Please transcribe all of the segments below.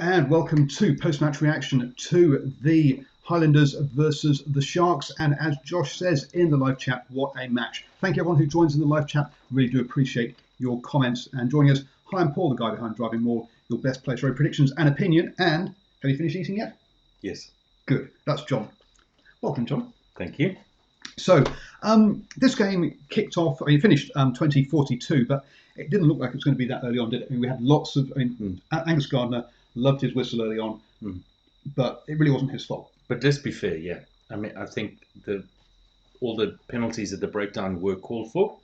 and welcome to post-match reaction to the Highlanders versus the Sharks. And as Josh says in the live chat, what a match. Thank you everyone who joins in the live chat. Really do appreciate your comments and joining us. Hi, I'm Paul, the guy behind DrivingMaul, your best place for predictions and opinion. And have you finished eating yet? Yes. Good. That's John. Welcome, John. Thank you. So this game kicked off, finished 2042, but it didn't look like it was going to be that early on, did it? We had lots of, Angus Gardner loved his whistle early on, but it really wasn't his fault. But let's be fair, yeah. I mean, I think all the penalties at the breakdown were called for,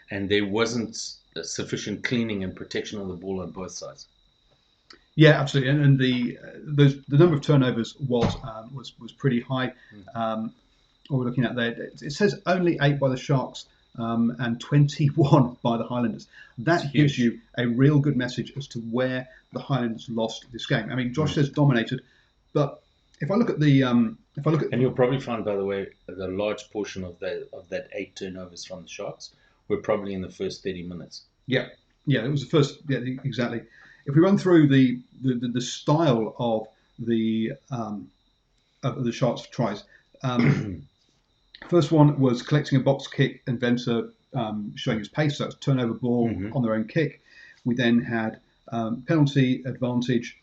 and there wasn't sufficient cleaning and protection on the ball on both sides. Yeah, absolutely, and the number of turnovers was pretty high. What we're looking at there, it says only 8 by the Sharks and 21 by the Highlanders. That gives you a real good message as to where the Highlanders lost this game. I mean, Josh says dominated, but if I look at and you'll probably find, by the way, a large portion of that 8 turnovers from the Sharks were probably in the first 30 minutes. Yeah, it was the first. Yeah, exactly. If we run through the style of the Sharks' tries. First one was collecting a box kick and Venter showing his pace, so it's turnover ball on their own kick. We then had penalty advantage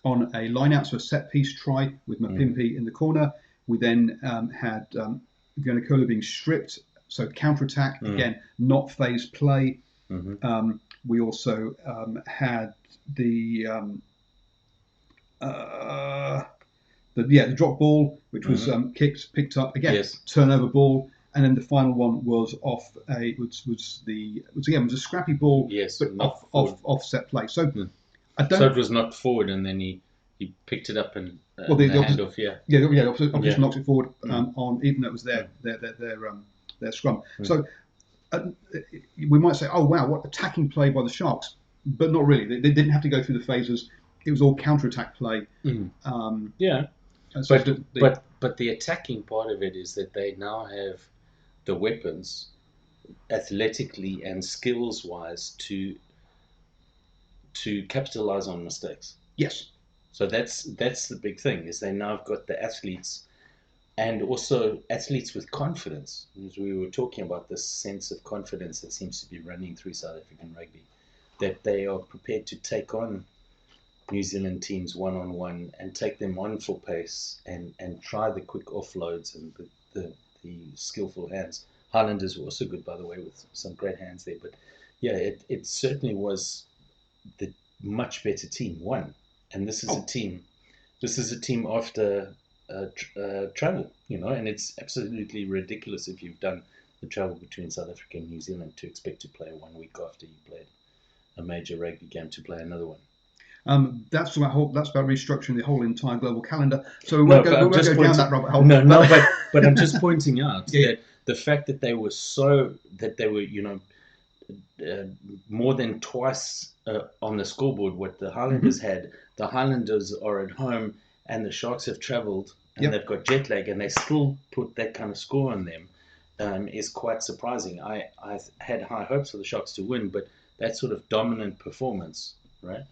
on a line-out, so a set-piece try with Mapimpi in the corner. We then had Giannicola being stripped, so counter-attack, again, not phase play. We also had the drop ball, which was picked up again, turnover ball, and then the final one was a scrappy ball, but off set play. So so it was knocked forward, and then he picked it up and the handoff. The opposition knocks it forward on, even though it was their scrum. So we might say, oh wow, what attacking play by the Sharks, but not really. They didn't have to go through the phases. It was all counter-attack play. So but the attacking part of it is that they now have the weapons, athletically and skills-wise, to capitalize on mistakes. Yes. So that's the big thing, is they now have got the athletes, and also athletes with confidence. As we were talking about, this sense of confidence that seems to be running through South African rugby, that they are prepared to take on New Zealand teams one-on-one and take them on for pace and try the quick offloads and the skillful hands. Highlanders were also good, by the way, with some great hands there. But yeah, it certainly was the much better team won. And this is a team after travel, and it's absolutely ridiculous if you've done the travel between South Africa and New Zealand to expect to play 1 week after you played a major rugby game to play another one. That's about restructuring the whole entire global calendar. So we won't go down that rabbit hole. But I'm just pointing out that the fact that they were more than twice on the scoreboard what the Highlanders had. The Highlanders are at home and the Sharks have travelled and they've got jet lag, and they still put that kind of score on them is quite surprising. I had high hopes for the Sharks to win, but that sort of dominant performance, right?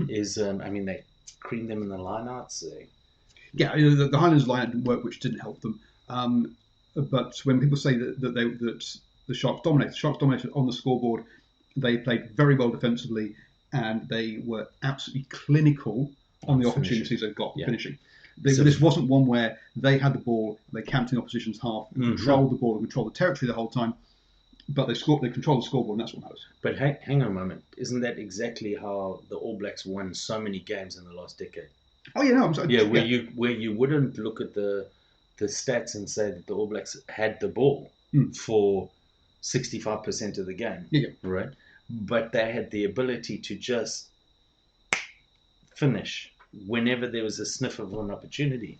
Is they creamed them in the lineouts. The Highlanders line didn't work, which didn't help them. But when people say that the Sharks dominated on the scoreboard, they played very well defensively, and they were absolutely clinical on the opportunities they've got finishing. This wasn't one where they had the ball, they camped in opposition's half, controlled the ball, and controlled the territory the whole time. But they controlled the scoreboard, and that's what matters. But hang on a moment. Isn't that exactly how the All Blacks won so many games in the last decade? Oh, yeah, no, I'm sorry. Where you wouldn't look at the stats and say that the All Blacks had the ball for 65% of the game, right? But they had the ability to just finish whenever there was a sniff of an opportunity.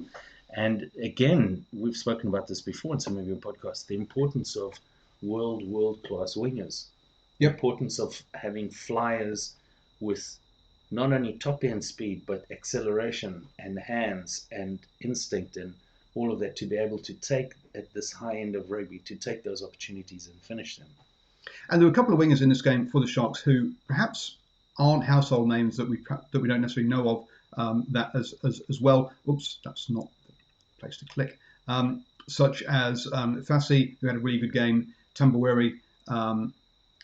And again, we've spoken about this before in some of your podcasts, the importance of world-class wingers. The importance of having flyers with not only top-end speed, but acceleration and hands and instinct and all of that, to be able to take, at this high end of rugby, to take those opportunities and finish them. And there were a couple of wingers in this game for the Sharks who perhaps aren't household names that we don't necessarily know of that as well. Oops, that's not the place to click. Such as Fassi, who had a really good game, Tambaweri, and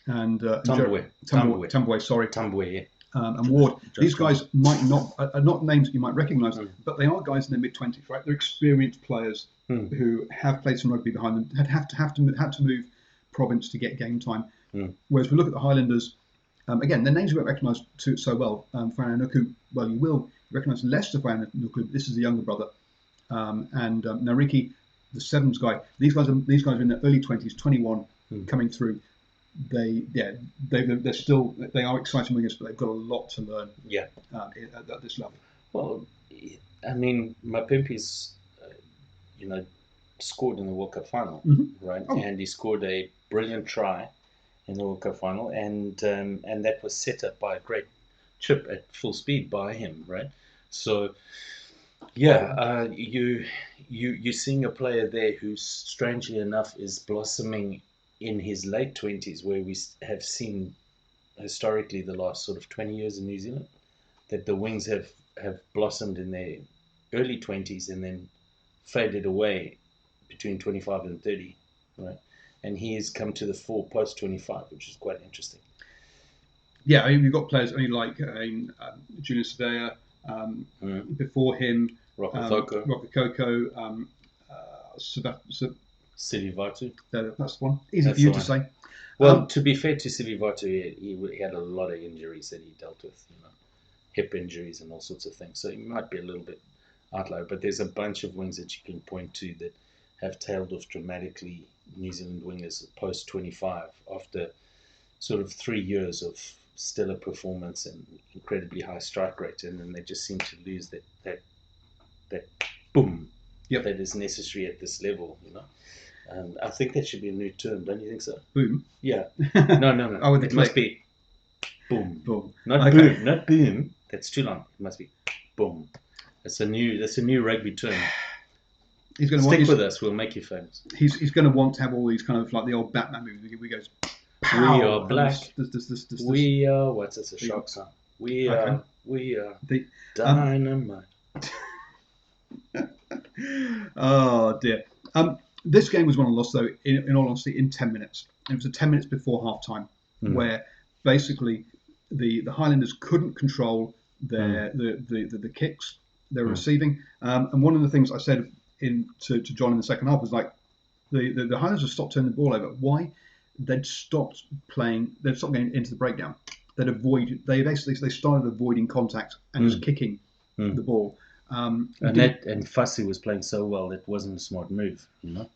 Tambwe, sorry. Tambwe, yeah. And Ward. These guys might not are not names that you might recognise, but they are guys in their mid-20s, right? They're experienced players who have played some rugby behind them, had to move province to get game time. Whereas we look at the Highlanders, again, their names you won't recognise so well. Whananuku, well, you will recognise Lester Whananuku. This is the younger brother, and Nariki, the sevens guy. These guys are in their early 20s, 21, coming through. They are exciting wingers, but they've got a lot to learn. Yeah. At this level. Well, I mean, Mapimpi's, scored in the World Cup final, right? Oh. And he scored a brilliant try in the World Cup final, and that was set up by a great chip at full speed by him, right? So, yeah, you're seeing a player there who, strangely enough, is blossoming in his late 20s, where we have seen historically the last sort of 20 years in New Zealand, that the wings have blossomed in their early 20s and then faded away between 25 and 30, right? And he has come to the fore post 25, which is quite interesting. Yeah, I mean, we've got players only like Julius Sadea, before him, Rokokoko, Sivi Vatu. That's the one. Easy for you to say. Well, to be fair to Sivi Vatu, he had a lot of injuries that he dealt with, hip injuries and all sorts of things. So he might be a little bit outlier, but there's a bunch of wings that you can point to that have tailed off dramatically, New Zealand wingers post 25 after sort of 3 years of stellar performance and incredibly high strike rate, and then they just seem to lose that boom that is necessary at this level, And I think that should be a new term, don't you think so? Boom. Yeah. No. Oh, it must be boom. Boom. Not boom. Not boom. That's too long. It must be boom. That's a new rugby term. He's going to stick with us. We'll make you famous. He's going to want to have all these kind of like the old Batman movies. We goes. We are black. We are. What's this? A shark song. We are dynamite. Oh dear. This game was won and lost, though, in all honesty, in 10 minutes. It was 10 minutes before half-time, where basically the Highlanders couldn't control the kicks they were receiving. And one of the things I said to John in the second half was like, the Highlanders have stopped turning the ball over. Why? They'd stopped playing. They'd stopped going into the breakdown. They started avoiding contact and just kicking the ball. And Fassi was playing so well, it wasn't a smart move,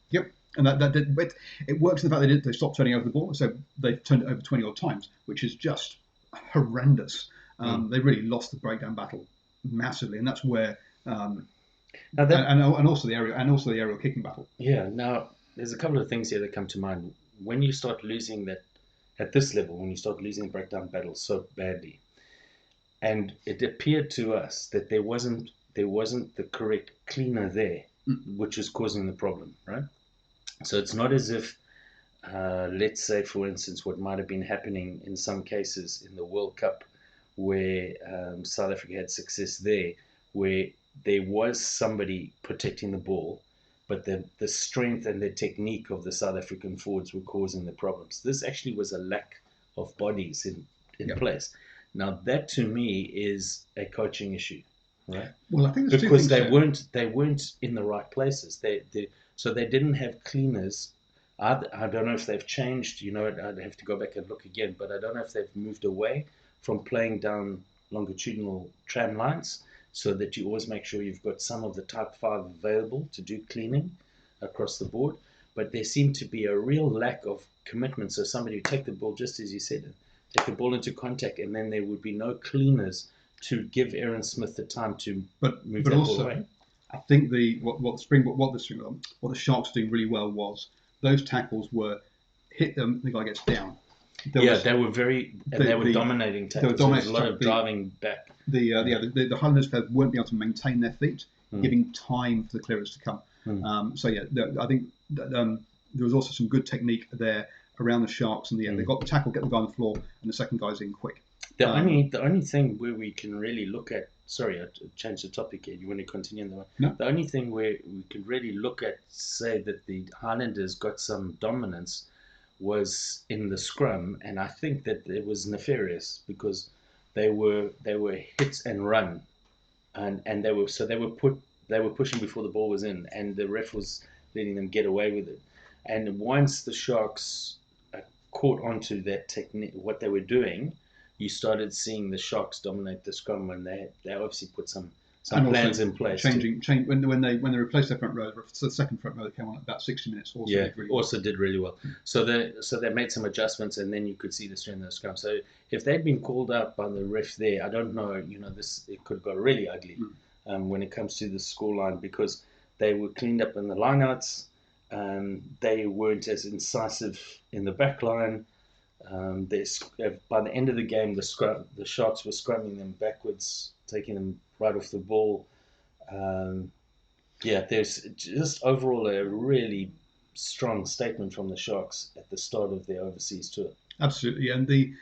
Yep, and it works in the fact that they stopped turning over the ball, so they turned it over 20 odd times, which is just horrendous. They really lost the breakdown battle massively, and that's where and also the aerial kicking battle. Yeah. Now there's a couple of things here that come to mind when you start losing that at this level. When you start losing breakdown battles so badly, and it appeared to us that there wasn't the correct cleaner there, which was causing the problem, right? So it's not as if, let's say, for instance, what might have been happening in some cases in the World Cup, where South Africa had success there, where there was somebody protecting the ball, but the strength and the technique of the South African forwards were causing the problems. This actually was a lack of bodies in place. Now that to me is a coaching issue, right? Well, I think there's because two things they weren't in the right places. So they didn't have cleaners. I don't know if they've changed. I'd have to go back and look again, but I don't know if they've moved away from playing down longitudinal tram lines, so that you always make sure you've got some of the type 5 available to do cleaning across the board. But there seemed to be a real lack of commitment. So somebody would take the ball, just as you said, take the ball into contact, and then there would be no cleaners to give Aaron Smith the time to move that ball away. I think what the Sharks were doing really well was those tackles were hit them, the guy gets down. They were dominating tackles. There was a lot of driving back. The Highlanders players weren't able to maintain their feet, giving time for the clearance to come. I think there was also some good technique there around the Sharks in the end. They got the tackle, get the guy on the floor, and the second guy's in quick. The only thing where we can really look at, sorry, I changed the topic here. You want to continue on the one? No. The only thing where we can really look at, say that the Highlanders got some dominance, was in the scrum, and I think that it was nefarious because they were hit and run, and they were pushing before the ball was in, and the ref was letting them get away with it. And once the Sharks caught onto that technique, what they were doing, you started seeing the Sharks dominate the scrum when they obviously put some plans in place. When they replaced their front row, the second front row that came on at about 60 minutes. Did really well. So they made some adjustments, and then you could see the strength of the scrum. So if they'd been called out by the ref there, I don't know. It could have got really ugly when it comes to the scoreline, because they were cleaned up in the lineouts. They weren't as incisive in the back line. By the end of the game, the Sharks were scrumming them backwards, taking them right off the ball. There's just overall a really strong statement from the Sharks at the start of their overseas tour. Absolutely, and the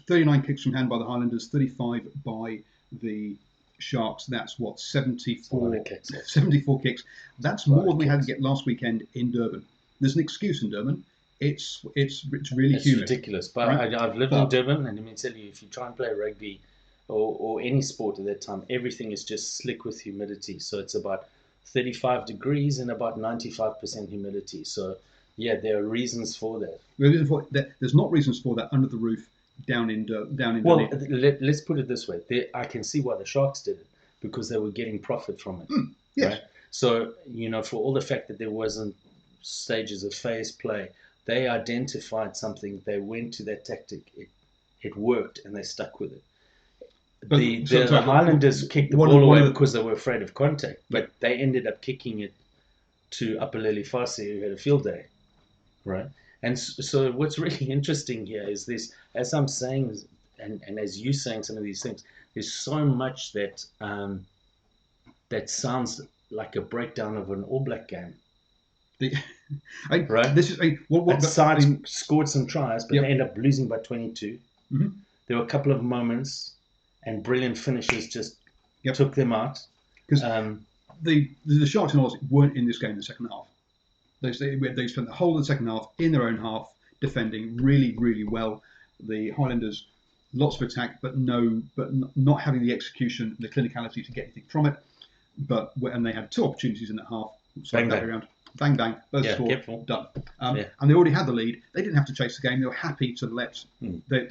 39 kicks from hand by the Highlanders, 35 by the Sharks. That's what, 74 kicks. That's more than we had to get last weekend in Durban. There's an excuse in Durban. It's really humid. Ridiculous. But right? I've lived in Durban, and let me tell you, if you try and play rugby or any sport at that time, everything is just slick with humidity. So it's about 35 degrees and about 95% humidity. So yeah, there are reasons for that. There's not reasons for that under the roof down in Well, let's put it this way. I can see why the Sharks did it, because they were getting profit from it. Yes. Right? So, for all the fact that there wasn't stages of phase play, they identified something. They went to that tactic. It worked, and they stuck with it. The Highlanders kicked the ball away because they were afraid of contact, but they ended up kicking it to Upper Lelifasi, who had a field day, right? And so what's really interesting here is this, as I'm saying, and as you saying some of these things, there's so much that that sounds like a breakdown of an All Black game. Right? This is Sides scored some tries, but they end up losing by 22. Mm-hmm. There were a couple of moments, and brilliant finishes just took them out. Because the Sharks and Oz weren't in this game in the second half. They spent the whole of the second half in their own half, defending really, really well. The Highlanders, lots of attack, but not having the execution, the clinicality to get anything from it. And they had two opportunities in that half. Bang, bang, both scored, done. And they already had the lead. They didn't have to chase the game. They were happy to let. They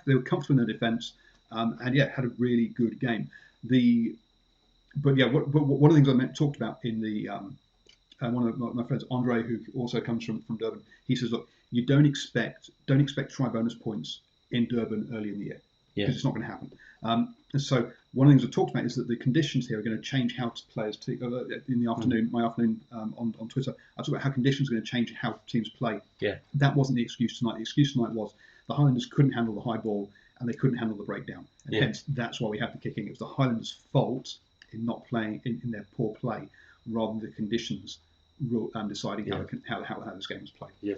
were comfortable in their defence, and had a really good game. One of the things I talked about in the one of my friends, Andre, who also comes from Durban, he says, look, you don't expect try bonus points in Durban early in the year, because it's not going to happen. And so one of the things I talked about is that the conditions here are going to change how players in the afternoon. My afternoon on Twitter, I talked about how conditions are going to change how teams play. Yeah, that wasn't the excuse tonight. The excuse tonight was the Highlanders couldn't handle the high ball and they couldn't handle the breakdown, and hence that's why we had the kicking. It was the Highlanders' fault in not playing in their poor play, rather than the conditions deciding how this game was played. Yeah.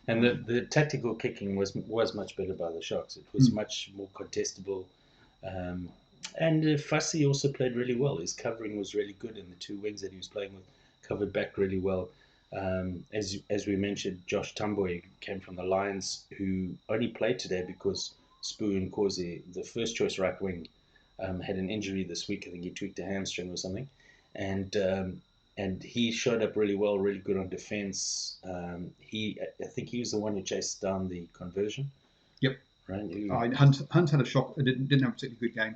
And the tactical kicking was much better by the Sharks. It was much more contestable. And Fassi also played really well. His covering was really good, and the two wings that he was playing with covered back really well. As we mentioned, Josh Tamboy came from the Lions, who only played today because Spu Nkosi, the first choice right wing, had an injury this week. I think he tweaked a hamstring or something. And he showed up really well, really good on defence. I think he was the one who chased down the conversion. Yep. Right. Hunt had a shock. Didn't have a particularly good game.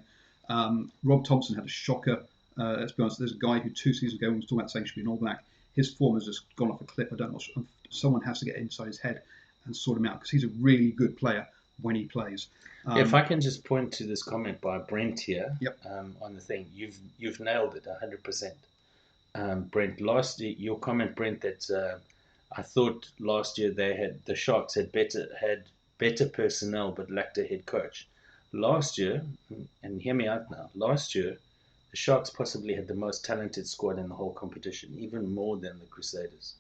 Rob Thompson had a shocker. Let's be honest. There's a guy who 2 seasons ago was talking about saying he should be an All Black. His form has just gone off a cliff. I don't know. Someone has to get inside his head and sort him out, because he's a really good player when he plays. If I can just point to this comment by Brent here. Yep. On the thing, you've nailed it 100%. Brent, last year, your comment, Brent, that I thought last year the Sharks had better personnel but lacked a head coach. Last year, and hear me out now, last year the Sharks possibly had the most talented squad in the whole competition, even more than the Crusaders.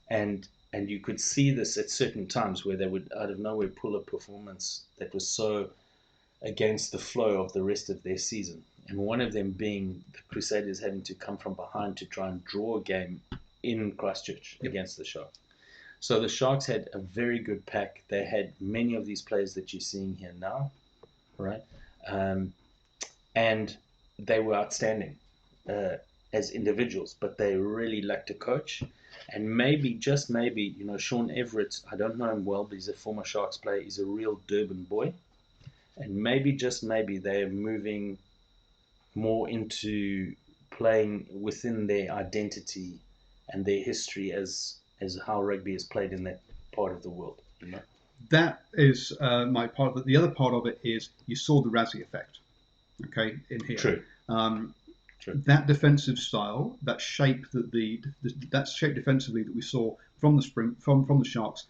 And you could see this at certain times where they would out of nowhere pull a performance that was so against the flow of the rest of their season. And one of them being the Crusaders having to come from behind to try and draw a game in Christchurch against the Sharks. So the Sharks had a very good pack. They had many of these players that you're seeing here now, right? And they were outstanding as individuals, but they really lacked a coach. And maybe, just maybe, Sean Everett, I don't know him well, but he's a former Sharks player. He's a real Durban boy. And maybe, just maybe, they're moving more into playing within their identity and their history as how rugby is played in that part of the world. That is my part of it. The other part of it is you saw the Razzie effect, okay, in here. True. True. That defensive style, that shape that shape defensively that we saw from the Sharks,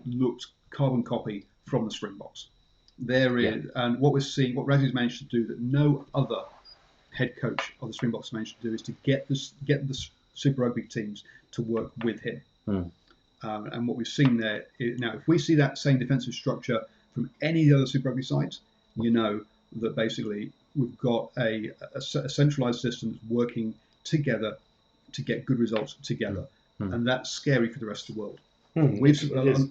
looked carbon copy from the Springboks. And what we're seeing, what Razzie's managed to do that no other head coach of the Springboks managed to do is to get the Super Rugby teams to work with him. And what we've seen there is, now, if we see that same defensive structure from any of the other Super Rugby sides, you know that basically we've got a centralised system working together to get good results together, and that's scary for the rest of the world.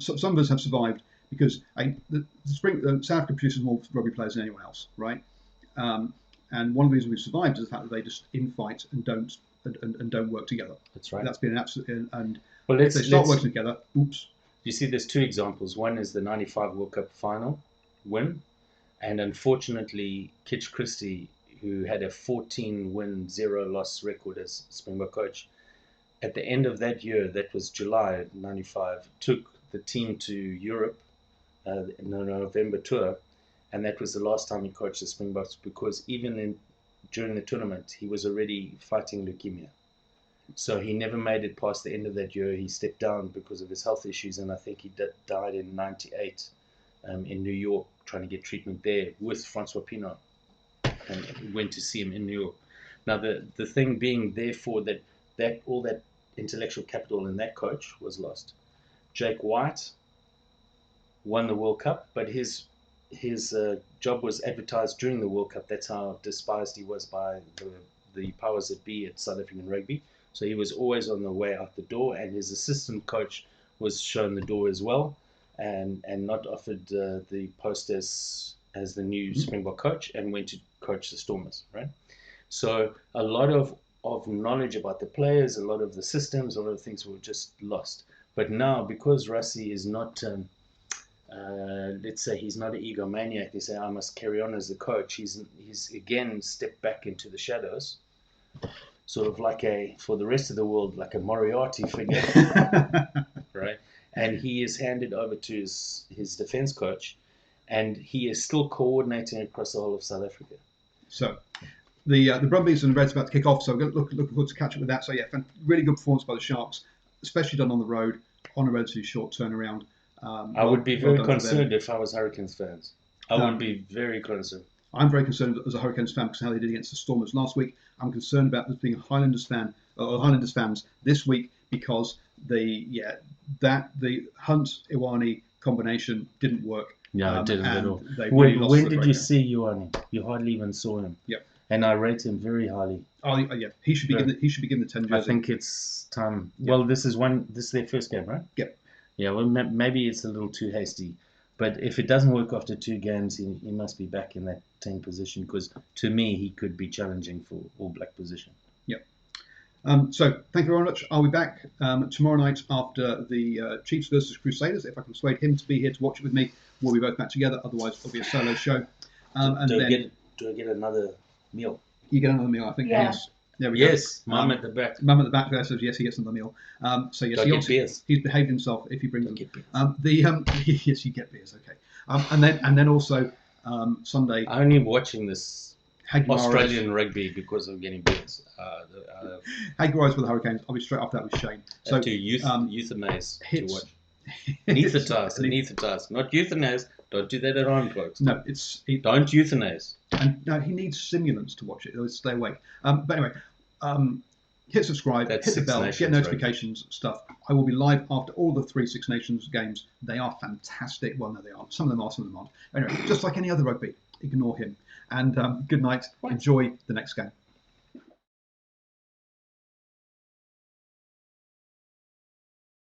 Some of us have survived because South Africa produces more rugby players than anyone else, right? And one of the reasons we've survived is the fact that they just infight and don't work together. That's right. That's been an absolute. And well, if they start working together, oops. You see, there's two examples. One is the '95 World Cup final win, and unfortunately, Kitch Christie, who had a 14-win, 0-loss record as Springbok coach, at the end of that year, that was July '95, took the team to Europe in the November tour, and that was the last time he coached the Springboks, because even during the tournament, he was already fighting leukemia. So he never made it past the end of that year. He stepped down because of his health issues, and I think he died in '98 in New York, trying to get treatment there with Francois Pienaar, and went to see him in New York. Now, the thing being, therefore, that all that intellectual capital in that coach was lost. Jake White won the World Cup, but his job was advertised during the World Cup. That's how despised he was by the powers that be at South African rugby. So he was always on the way out the door, and his assistant coach was shown the door as well, and not offered the post as the new Springbok coach, and went to coach the Stormers, right? So a lot of knowledge about the players, a lot of the systems, a lot of things were just lost. But now, because Rassie is not, let's say he's not an egomaniac, they say I must carry on as the coach, he's again stepped back into the shadows, sort of like for the rest of the world, like a Moriarty figure, right? And he is handed over to his defense coach, and he is still coordinating across the whole of South Africa. So the Brumbies and Reds about to kick off, so we're looking forward to catch up with that. So yeah, really good performance by the Sharks, especially done on the road on a relatively short turnaround. I would be very concerned if I was Hurricanes fans. I would be very concerned. I'm very concerned as a Hurricanes fan because of how they did against the Stormers last week. I'm concerned about us being a Highlanders fan or Highlanders fans this week because the Hunt Iwani combination didn't work. Yeah, it didn't at all. When did you see Iwani? You hardly even saw him. Yep. And I rate him very highly. Oh yeah, he should be given the 10 jersey. I think it's time. Yep. Well, this is their first game, right? Yep. Yeah. Well, maybe it's a little too hasty. But if it doesn't work after 2 games, he must be back in that 10 position, because to me, he could be challenging for All Black position. Yep. So thank you very much. I'll be back tomorrow night after the Chiefs versus Crusaders. If I can persuade him to be here to watch it with me, we'll be both back together. Otherwise, it'll be a solo show. Do I get another meal? You get another meal, I think. Yeah. Yes. There we go. Yes, Mum at the back. Mum at the back there says yes, he gets another meal. So yes, he's behaved himself if he brings them. Yes, you get beers, okay. And then also Sunday. I'm only watching this Haguaras, Australian rugby because of getting beers. Haguaras for the Hurricanes. I'll be straight after that with Shane. So to euthanize to watch. Anesthetize, not euthanize. Don't do that at home, folks. No, don't euthanize. And no, he needs stimulants to watch it. He'll stay awake. But anyway, hit subscribe, hit the bell, get notifications, stuff. I will be live after all the 3 Six Nations games. They are fantastic. Well, no, they aren't. Some of them are, some of them aren't. Anyway, just like any other rugby, ignore him. And good night. What? Enjoy the next game.